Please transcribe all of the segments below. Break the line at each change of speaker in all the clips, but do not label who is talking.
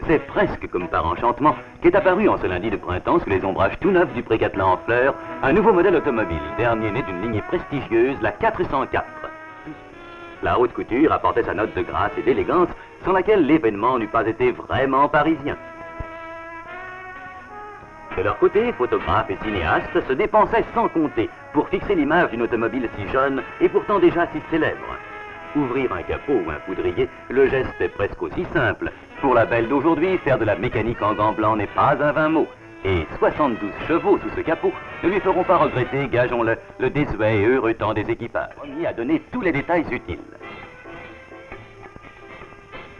C'est presque comme par enchantement qu'est apparu en ce lundi de printemps sous les ombrages tout neufs du Pré-Catelan en fleurs un nouveau modèle automobile, dernier né d'une lignée prestigieuse, la 404. La haute couture apportait sa note de grâce et d'élégance sans laquelle l'événement n'eût pas été vraiment parisien. De leur côté, photographes et cinéastes se dépensaient sans compter pour fixer l'image d'une automobile si jeune et pourtant déjà si célèbre. Ouvrir un capot ou un poudrier, le geste est presque aussi simple. Pour la belle d'aujourd'hui, faire de la mécanique en gants blancs n'est pas un vain mot. Et 72 chevaux sous ce capot ne lui feront pas regretter, gageons-le, le désuet et heureux temps des équipages. Premier à donner tous les détails utiles.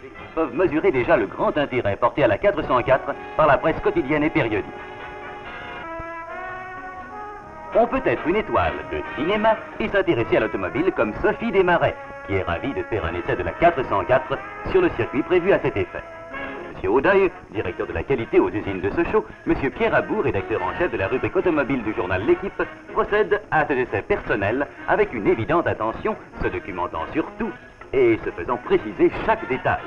Ils peuvent mesurer déjà le grand intérêt porté à la 404 par la presse quotidienne et périodique. On peut être une étoile de cinéma et s'intéresser à l'automobile comme Sophie Desmarais, qui est ravie de faire un essai de la 404 sur le circuit prévu à cet effet. Monsieur Audeuil, directeur de la qualité aux usines de Sochaux, Monsieur Pierre Abou, rédacteur en chef de la rubrique automobile du journal L'Équipe, procède à cet essai personnel avec une évidente attention, se documentant sur tout et se faisant préciser chaque détail.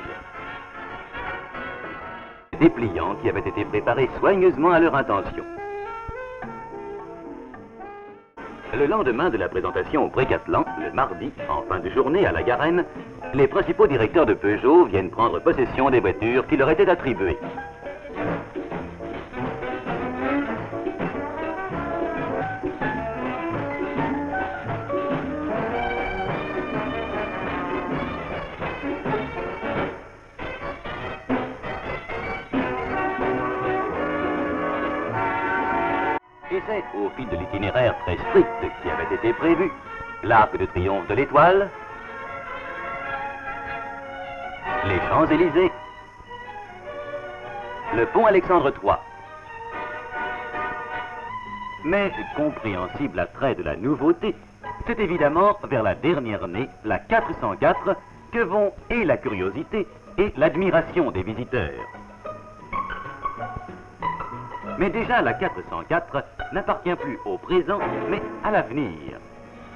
Des pliants qui avaient été préparés soigneusement à leur intention. Le lendemain de la présentation au Pré-Catelan, le mardi, en fin de journée à la Garenne, les principaux directeurs de Peugeot viennent prendre possession des voitures qui leur étaient attribuées. Et c'est au fil de l'itinéraire très strict qui avait été prévu, l'Arc de Triomphe de l'Étoile, les Champs-Élysées, le pont Alexandre III. Mais compréhensible attrait de la nouveauté, c'est évidemment vers la dernière née, la 404, que vont et la curiosité et l'admiration des visiteurs. Mais déjà, la 404 n'appartient plus au présent, mais à l'avenir.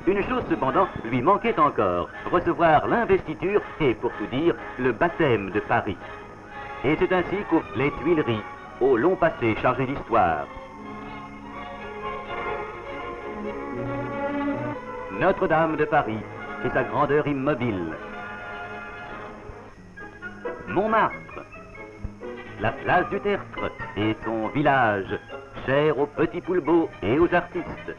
Une chose cependant lui manquait encore, recevoir l'investiture et, pour tout dire, le baptême de Paris. Et c'est ainsi qu'aux les Tuileries, au long passé chargé d'histoire, Notre-Dame de Paris et sa grandeur immobile, Montmartre, la place du Tertre et son village, cher aux petits poulbeaux et aux artistes.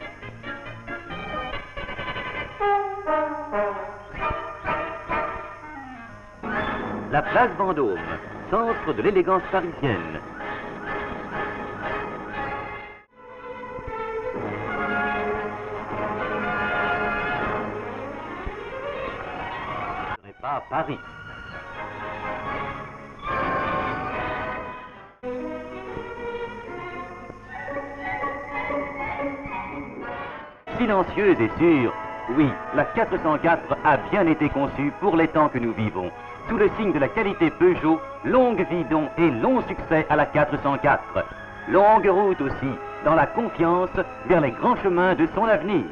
La place Vendôme, centre de l'élégance parisienne. Ce n'est pas Paris. Silencieuse et sûre, oui, la 404 a bien été conçue pour les temps que nous vivons. Sous le signe de la qualité Peugeot, longue vie donc et long succès à la 404. Longue route aussi, dans la confiance vers les grands chemins de son avenir.